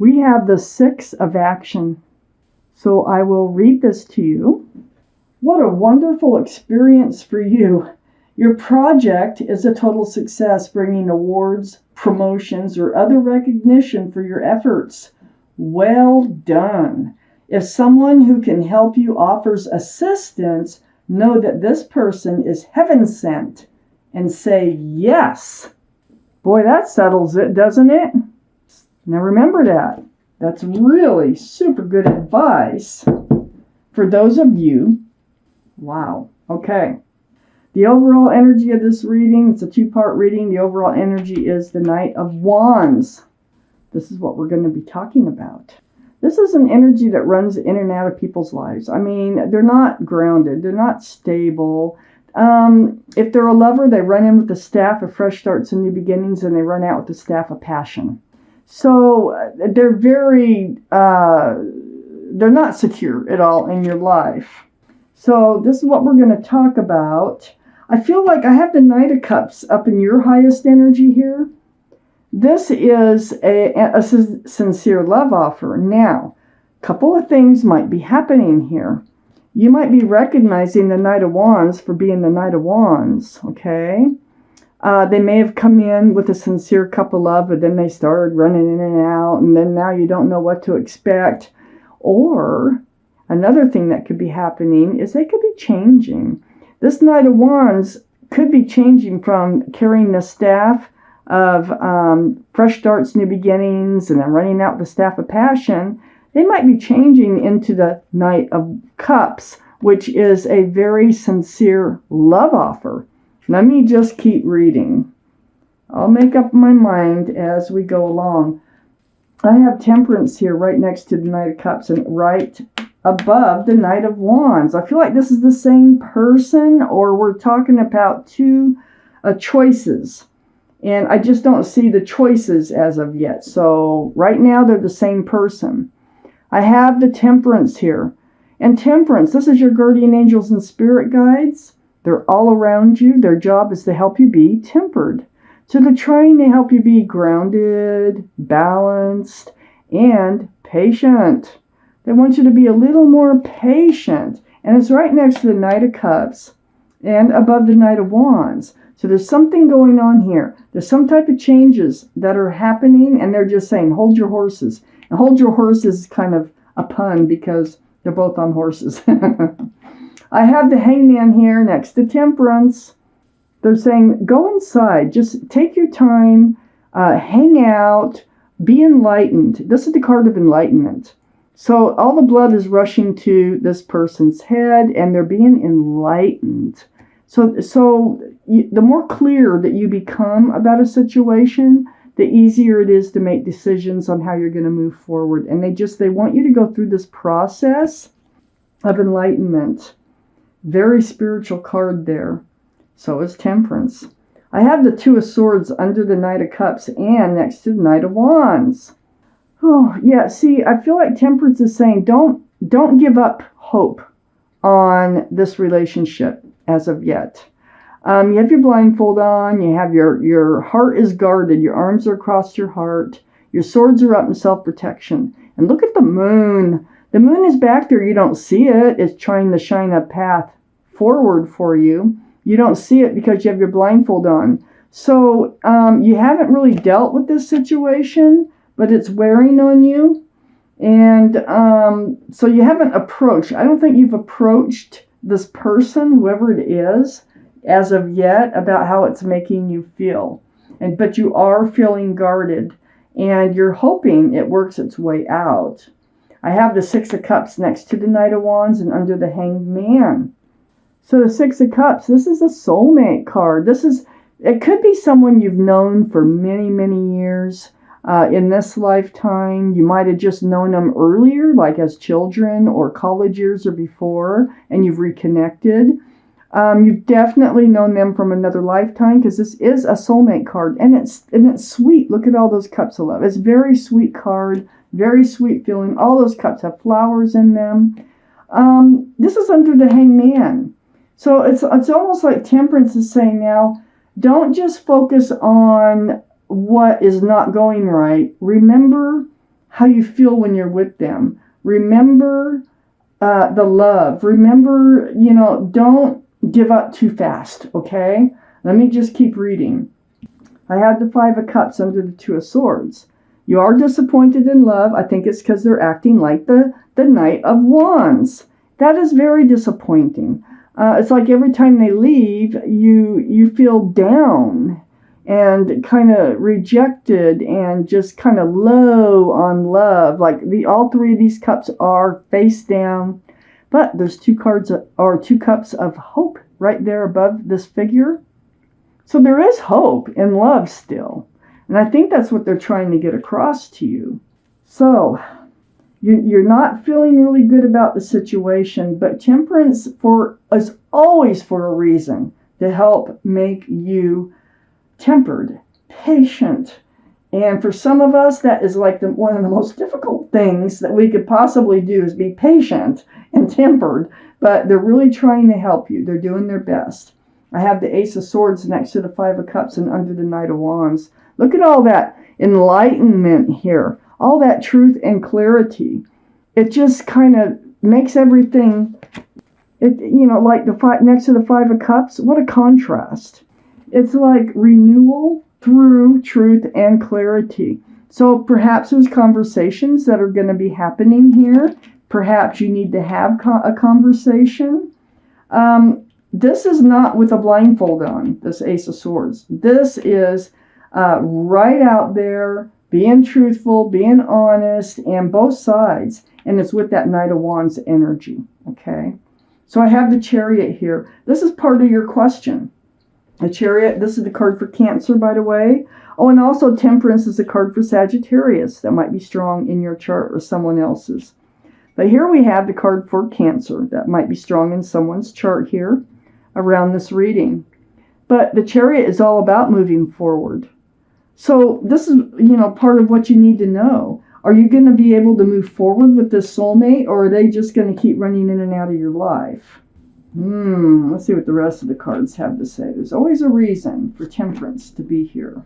we have the Six of Action. So I will read this to you. What a wonderful experience for you. Your project is a total success, bringing awards, promotions, or other recognition for your efforts. Well done. If someone who can help you offers assistance, know that this person is heaven sent and say yes. Boy, that settles it, doesn't it? Now remember that. That's really super good advice for those of you. Wow. Okay. The overall energy of this reading, it's a two-part reading. The overall energy is the Knight of Wands. This is what we're going to be talking about. This is an energy that runs in and out of people's lives. I mean, they're not grounded. They're not stable. If they're a lover, they run in with the staff of fresh starts and new beginnings, and they run out with the staff of passion. So they're they're not secure at all in your life. So this is what we're going to talk about. I feel like I have the Knight of Cups up in your highest energy here. This is a sincere love offer. Now, a couple of things might be happening here. You might be recognizing the Knight of Wands for being the Knight of Wands, okay? They may have come in with a sincere cup of love, but then they started running in and out, and then now you don't know what to expect. Or another thing that could be happening is they could be changing. This Knight of Wands could be changing from carrying the staff of fresh starts, new beginnings, and then running out the staff of passion. They might be changing into the Knight of Cups, which is a very sincere love offer. Let me just keep reading. I'll make up my mind as we go along. I have Temperance here right next to the Knight of Cups and right above the Knight of Wands. I feel like this is the same person, or we're talking about two choices. And I just don't see the choices as of yet. So right now they're the same person. I have the Temperance here. And Temperance, this is your guardian angels and spirit guides. They're all around you. Their job is to help you be tempered. So they're trying to help you be grounded, balanced, and patient. They want you to be a little more patient. And it's right next to the Knight of Cups and above the Knight of Wands. So there's something going on here. There's some type of changes that are happening, and they're just saying, hold your horses. And hold your horses is kind of a pun because they're both on horses. I have the Hangman here next to Temperance. They're saying, go inside. Just take your time. Hang out. Be enlightened. This is the card of enlightenment. So all the blood is rushing to this person's head, and they're being enlightened. So the more clear that you become about a situation, the easier it is to make decisions on how you're going to move forward. And they want you to go through this process of enlightenment. Very spiritual card there. So is Temperance. I have the Two of Swords under the Knight of Cups and next to the Knight of Wands. Oh, yeah, see, I feel like Temperance is saying don't give up hope on this relationship as of yet. You have your blindfold on, you have your heart is guarded, your arms are across your heart, your swords are up in self-protection. And look at the moon. The moon is back there, you don't see it. It's trying to shine a path forward for you. You don't see it because you have your blindfold on. So you haven't really dealt with this situation, but it's wearing on you. And so you haven't approached. I don't think you've approached this person, whoever it is, as of yet, about how it's making you feel. But you are feeling guarded, and you're hoping it works its way out. I have the Six of Cups next to the Knight of Wands and under the Hanged Man. So the Six of Cups, this is a soulmate card. It could be someone you've known for many, many years. In this lifetime, you might have just known them earlier, like as children or college years or before, and you've reconnected. You've definitely known them from another lifetime, because this is a soulmate card, and it's sweet. Look at all those cups of love. It's a very sweet card, very sweet feeling. All those cups have flowers in them. This is under the Hanged Man. So it's almost like Temperance is saying now, don't just focus on what is not going right. Remember how you feel when you're with them. Remember the love. Remember, don't give up too fast, okay? Let me just keep reading. I have the Five of Cups under the Two of Swords. You are disappointed in love. I think it's because they're acting like the Knight of Wands. That is very disappointing. It's like every time they leave, you feel down and kind of rejected and just kind of low on love. Like all three of these cups are face down, but there's two cups of hope right there above this figure. So there is hope in love still. And I think that's what they're trying to get across to you. So you're not feeling really good about the situation, but Temperance is always for a reason to help make you tempered, patient. And for some of us, that is like one of the most difficult things that we could possibly do is be patient and tempered. But they're really trying to help you. They're doing their best. I have the Ace of Swords next to the Five of Cups and under the Knight of Wands. Look at all that enlightenment here. All that truth and clarity. It just kind of makes everything, like next to the Five of Cups. What a contrast. It's like renewal through truth and clarity. So perhaps there's conversations that are going to be happening here. Perhaps you need to have a conversation. This is not with a blindfold on, this Ace of Swords. This is right out there, being truthful, being honest, and both sides. And it's with that Knight of Wands energy, okay? So I have the Chariot here. This is part of your question. The Chariot, this is the card for Cancer, by the way. Oh, and also Temperance is a card for Sagittarius. That might be strong in your chart or someone else's. But here we have the card for Cancer. That might be strong in someone's chart here around this reading. But the Chariot is all about moving forward. So this is, part of what you need to know. Are you going to be able to move forward with this soulmate, or are they just going to keep running in and out of your life? Let's see what the rest of the cards have to say. There's always a reason for Temperance to be here.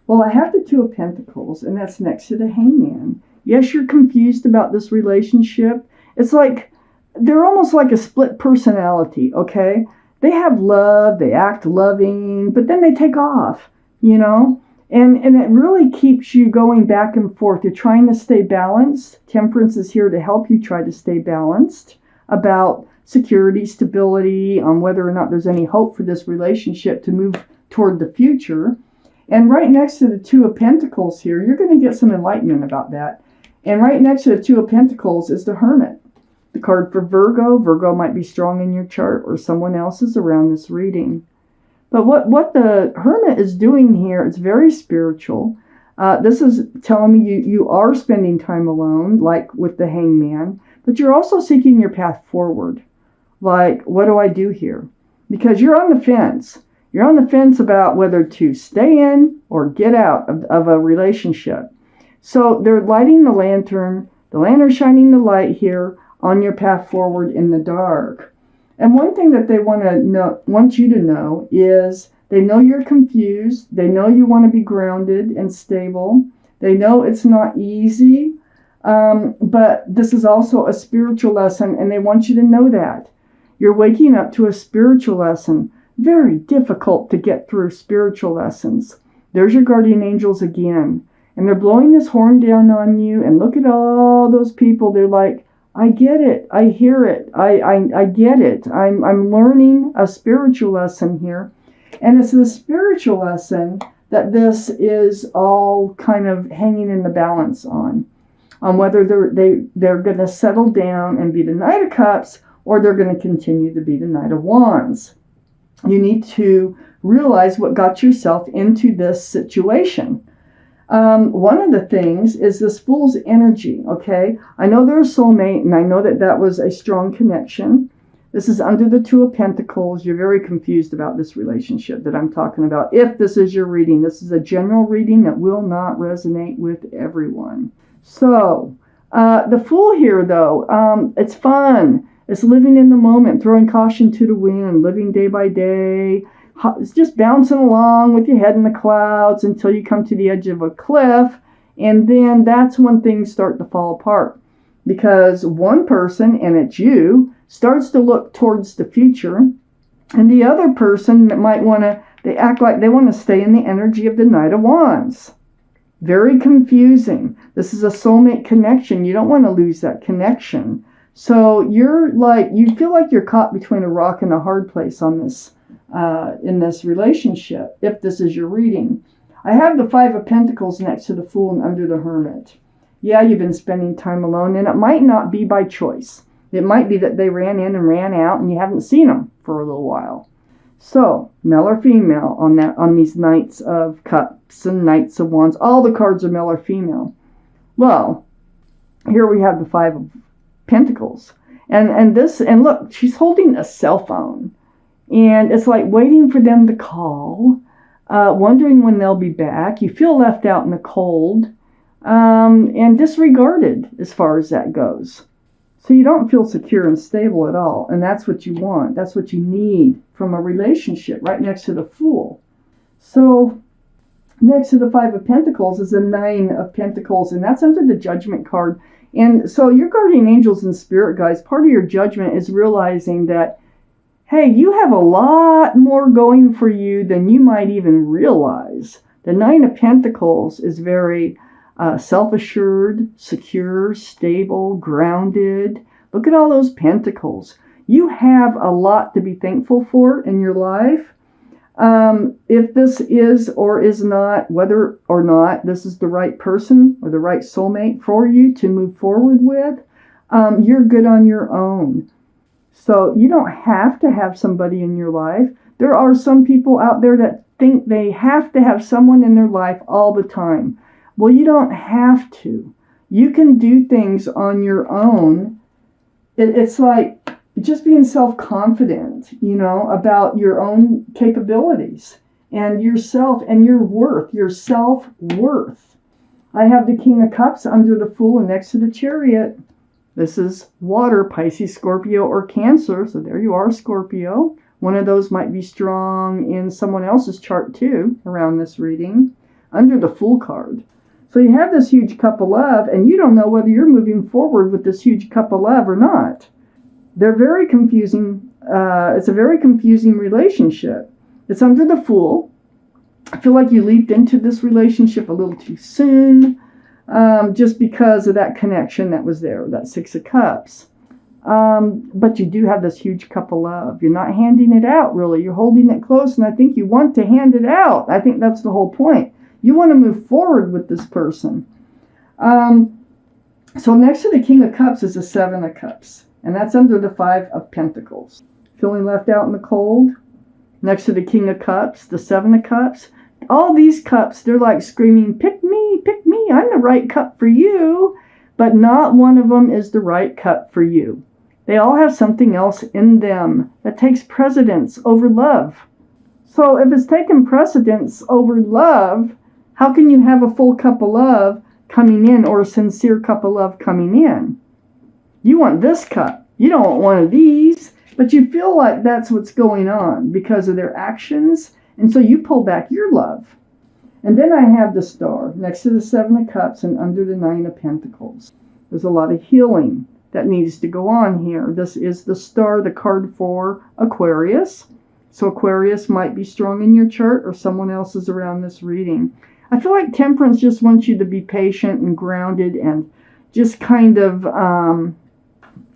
Well, I have the Two of Pentacles, and that's next to the Hangman. Yes, you're confused about this relationship. It's like they're almost like a split personality, okay? They have love, they act loving, but then they take off, And it really keeps you going back and forth. You're trying to stay balanced. Temperance is here to help you try to stay balanced about security, stability, on whether or not there's any hope for this relationship to move toward the future. And right next to the Two of Pentacles here, you're going to get some enlightenment about that. And right next to the Two of Pentacles is the Hermit, the card for Virgo. Virgo might be strong in your chart or someone else's around this reading. But what the Hermit is doing here, it's very spiritual. This is telling me you are spending time alone, like with the Hangman, but you're also seeking your path forward. Like, what do I do here? Because you're on the fence. You're on the fence about whether to stay in or get out of a relationship. So they're lighting the lantern shining the light here on your path forward in the dark. And one thing that they want you to know is they know you're confused. They know you want to be grounded and stable. They know it's not easy, but this is also a spiritual lesson, and they want you to know that. You're waking up to a spiritual lesson. Very difficult to get through spiritual lessons. There's your guardian angels again. And they're blowing this horn down on you, and look at all those people. They're like, I get it. I hear it. I get it. I'm learning a spiritual lesson here. And it's the spiritual lesson that this is all kind of hanging in the balance on whether they're going to settle down and be the Knight of Cups, or they're going to continue to be the Knight of Wands. You need to realize what got yourself into this situation. One of the things is this Fool's energy, okay? I know they're a soulmate, and I know that was a strong connection. This is under the Two of Pentacles. You're very confused about this relationship that I'm talking about. If this is your reading, this is a general reading that will not resonate with everyone. So, the Fool here, though, it's fun. It's living in the moment, throwing caution to the wind, living day by day. It's just bouncing along with your head in the clouds until you come to the edge of a cliff And then that's when things start to fall apart. Because one person, and it's you, starts to look towards the future, and the other person might want to, they act like they want to stay in the energy of the Knight of Wands. Very confusing. This is a soulmate connection. You don't want to lose that connection. So you're like, you feel like you're caught between a rock and a hard place on this, in this relationship, if this is your reading. I have the Five of Pentacles next to the Fool and under the Hermit. Yeah, you've been spending time alone, and it might not be by choice. It might be that they ran in and ran out, and you haven't seen them for a little while. So, male or female on these Knights of Cups and Knights of Wands. All the cards are male or female. Well, here we have the Five of Pentacles. And look, she's holding a cell phone. And it's like waiting for them to call, wondering when they'll be back. You feel left out in the cold. And disregarded as far as that goes. So you don't feel secure and stable at all. And that's what you want. That's what you need from a relationship, right next to the Fool. So next to the Five of Pentacles is the Nine of Pentacles, and that's under the Judgment card. And so your guardian angels and spirit guides, part of your judgment is realizing that, hey, you have a lot more going for you than you might even realize. The Nine of Pentacles is very self-assured, secure, stable, grounded. Look at all those pentacles. You have a lot to be thankful for in your life. If this is or is not, whether or not this is the right person or the right soulmate for you to move forward with, you're good on your own. So you don't have to have somebody in your life. There are some people out there that think they have to have someone in their life all the time. Well, you don't have to. You can do things on your own. It's like just being self-confident, about your own capabilities and yourself and your worth, your self-worth. I have the King of Cups under the Fool and next to the Chariot. This is water, Pisces, Scorpio, or Cancer. So there you are, Scorpio. One of those might be strong in someone else's chart too around this reading. Under the Fool card. So you have this huge cup of love, and you don't know whether you're moving forward with this huge cup of love or not. They're very confusing. It's a very confusing relationship. It's under the Fool. I feel like you leaped into this relationship a little too soon, just because of that connection that was there, that Six of Cups. But you do have this huge cup of love. You're not handing it out, really. You're holding it close, and I think you want to hand it out. I think that's the whole point. You want to move forward with this person. So next to the King of Cups is the Seven of Cups. And that's under the Five of Pentacles. Feeling left out in the cold? Next to the King of Cups, the Seven of Cups. All these cups, they're like screaming, pick me, I'm the right cup for you. But not one of them is the right cup for you. They all have something else in them that takes precedence over love. So if it's taking precedence over love, how can you have a full cup of love coming in or a sincere cup of love coming in? You want this cup. You don't want one of these, but you feel like that's what's going on because of their actions, and so you pull back your love. And then I have the Star next to the Seven of Cups and under the Nine of Pentacles. There's a lot of healing that needs to go on here. This is the Star, the card for Aquarius. So Aquarius might be strong in your chart or someone else is around this reading. I feel like Temperance just wants you to be patient and grounded and just kind of,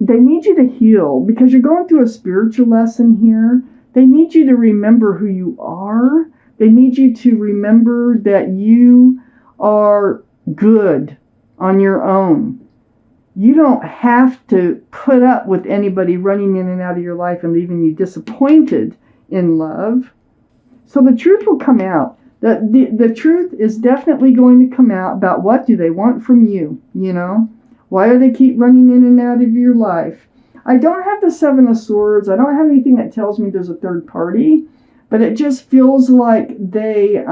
they need you to heal because you're going through a spiritual lesson here. They need you to remember who you are. They need you to remember that you are good on your own. You don't have to put up with anybody running in and out of your life and leaving you disappointed in love. So the truth will come out. The truth is definitely going to come out about what do they want from you, Why do they keep running in and out of your life? I don't have the Seven of Swords. I don't have anything that tells me there's a third party, but it just feels like they,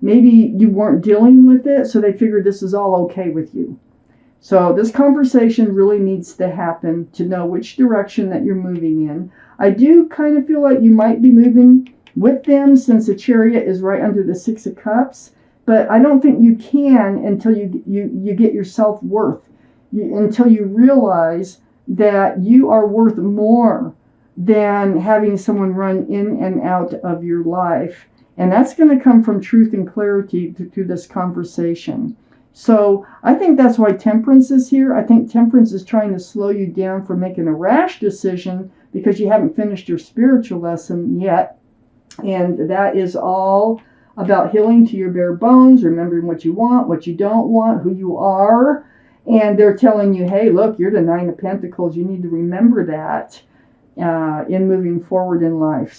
maybe you weren't dealing with it, so they figured this is all okay with you. So this conversation really needs to happen to know which direction that you're moving in. I do kind of feel like you might be moving with them since the Chariot is right under the Six of Cups. But I don't think you can until you get your self-worth, until you realize that you are worth more than having someone run in and out of your life. And that's going to come from truth and clarity through this conversation. So I think that's why temperance is here. I think temperance is trying to slow you down from making a rash decision because you haven't finished your spiritual lesson yet. And that is all about healing to your bare bones, remembering what you want, what you don't want, who you are. And they're telling you, hey, look, you're the Nine of Pentacles. You need to remember that in moving forward in life.